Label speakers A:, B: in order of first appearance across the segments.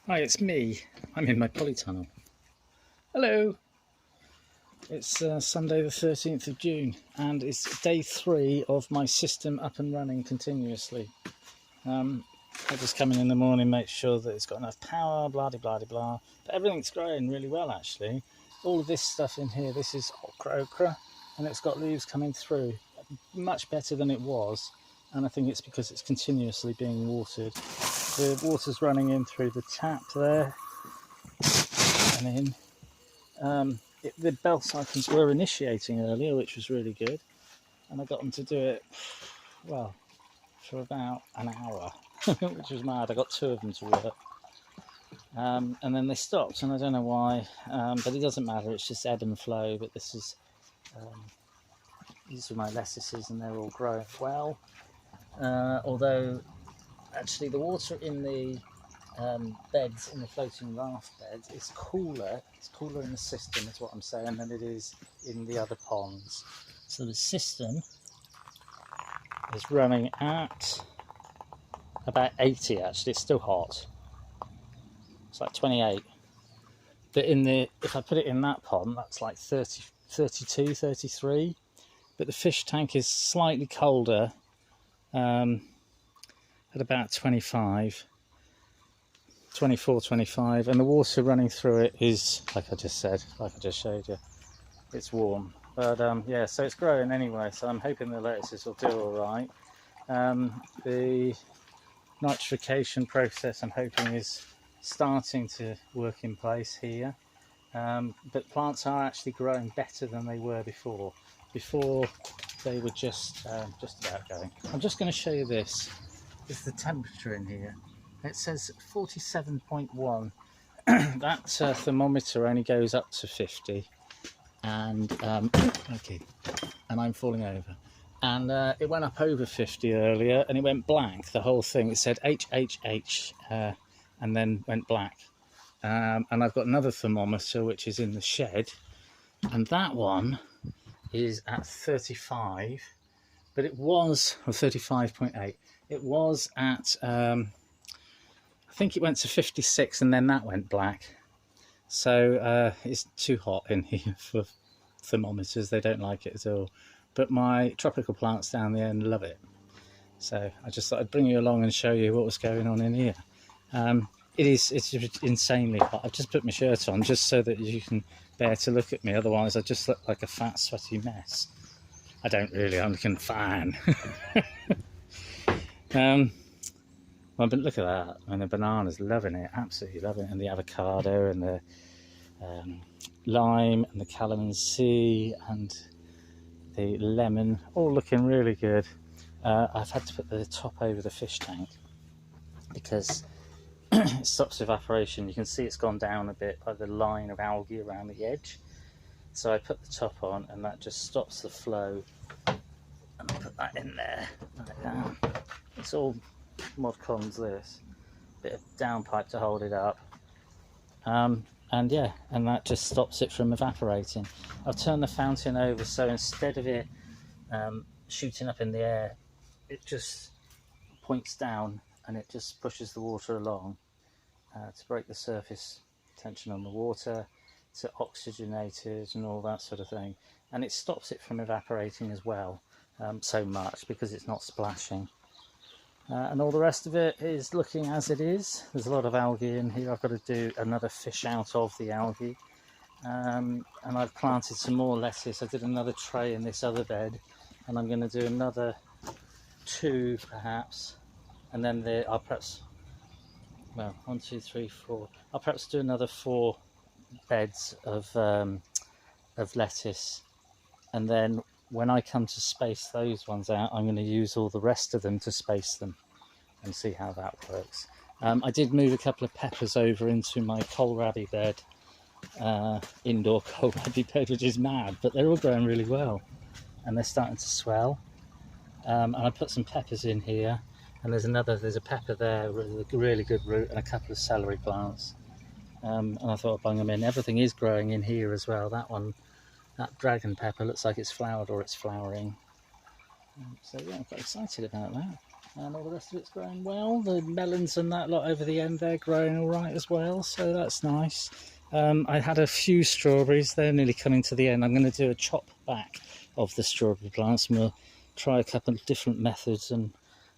A: Hi, it's me. I'm in my polytunnel. Hello. It's Sunday the 13th of June and it's day 3 of my system up and running continuously. I just come in the morning, make sure that it's got enough power, blah de blah de blah. But everything's growing really well actually. All of this stuff in here, this is okra, and it's got leaves coming through. Much better than it was, and I think it's because it's continuously being watered. The water's running in through the tap there and in. The bell cycles were initiating earlier, which was really good, and I got them to do it, well, for about an hour, which was mad. I got 2 of them to work, and then they stopped, and I don't know why, but it doesn't matter. It's just ebb and flow. But these are my lettuces, and they're all growing well. Although, actually, the water in the beds, in the floating raft beds, is cooler. It's cooler in the system, is what I'm saying, than it is in the other ponds. So the system is running at about 80 actually. It's still hot. It's like 28. But if I put it in that pond, that's like 30, 32, 33. But the fish tank is slightly colder, at about 25. 24, 25, and the water running through it is, like I just said, like I just showed you, it's warm. But yeah, so it's growing anyway, so I'm hoping the lettuces will do all right. The nitrification process, I'm hoping, is starting to work in place here. But plants are actually growing better than they were before. Before they were just about going. I'm just going to show you this. This is the temperature in here. It says 47.1. That thermometer only goes up to 50, and okay, and I'm falling over. And it went up over 50 earlier, and it went blank. The whole thing. It said HHH, and then went black. And I've got another thermometer which is in the shed, and that one is at 35, but it was 35.8. It was at I think it went to 56, and then that went black. So it's too hot in here for thermometers. They don't like it at all. But my tropical plants down the end love it. So I just thought I'd bring you along and show you what was going on in here. It's insanely hot. I've just put my shirt on just so that you can bear to look at me. Otherwise I just look like a fat sweaty mess. I don't really. I'm looking fine. Well, but look at that, and the banana's loving it, absolutely loving it, and the avocado and the lime and the calamansi and the lemon, all looking really good. I've had to put the top over the fish tank because it stops evaporation. You can see it's gone down a bit by the line of algae around the edge. So I put the top on, and that just stops the flow. And I put that in there, like that. It's all Mod Cons, this bit of downpipe to hold it up, and yeah, and that just stops it from evaporating. I've turned the fountain over, so instead of it shooting up in the air, it just points down and it just pushes the water along to break the surface tension on the water, to oxygenate it and all that sort of thing, and it stops it from evaporating as well, so much, because it's not splashing. And all the rest of it is looking as it is. There's a lot of algae in here. I've got to do another fish out of the algae. And I've planted some more lettuce. I did another tray in this other bed, and I'm going to do another 2 perhaps. And then I'll perhaps, well, 1, 2, 3, 4. I'll perhaps do another 4 beds of lettuce. And then when I come to space those ones out, I'm going to use all the rest of them to space them and see how that works. I did move a couple of peppers over into my kohlrabi bed, indoor kohlrabi bed, which is mad, but they're all growing really well and they're starting to swell. And I put some peppers in here, and there's a pepper there with a really good root, and a couple of celery plants. And I thought I'd bung them in. Everything is growing in here as well. That dragon pepper looks like it's flowered or it's flowering. So yeah, I'm quite excited about that. and all the rest of it's growing well. The melons and that lot over the end, they're growing all right as well, so that's nice. I had a few strawberries, they're nearly coming to the end. I'm going to do a chop back of the strawberry plants, and we'll try a couple of different methods, and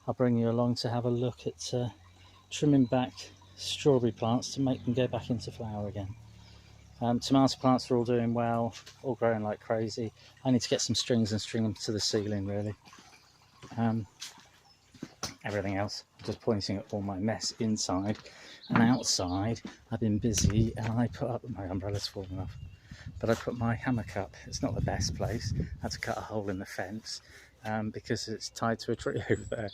A: I'll bring you along to have a look at trimming back strawberry plants to make them go back into flower again. Tomato plants are all doing well, all growing like crazy. I need to get some strings and string them to the ceiling really. Everything else, just pointing at all my mess inside and outside. I've been busy and I put up, my umbrella's fallen off, but I put my hammock up. It's not the best place. I had to cut a hole in the fence because it's tied to a tree over there.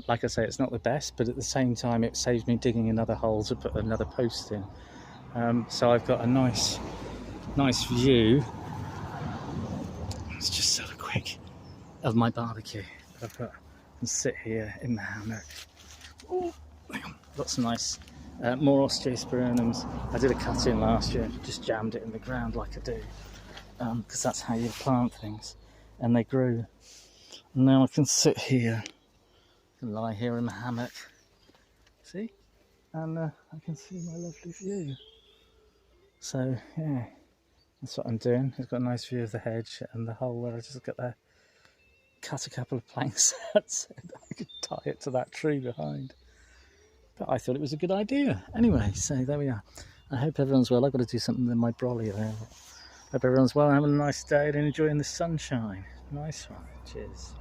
A: Like I say, it's not the best, but at the same time it saves me digging another hole to put another post in. So I've got a nice view. It's just sort of quick of my barbecue. I've got and sit here in the hammock. Oh, got some nice more Osteospermums. I did a cut in last year, just jammed it in the ground like I do, because that's how you plant things, and they grew. And now I can sit here and lie here in the hammock. See, and I can see my lovely view. So yeah, that's what I'm doing. I've got a nice view of the hedge and the hole where I just got there. Cut a couple of planks out so that I could tie it to that tree behind. But I thought it was a good idea. Anyway, so there we are. I hope everyone's well. I've got to do something with my brolly there. Hope everyone's well, having a nice day and enjoying the sunshine. Nice one. Cheers.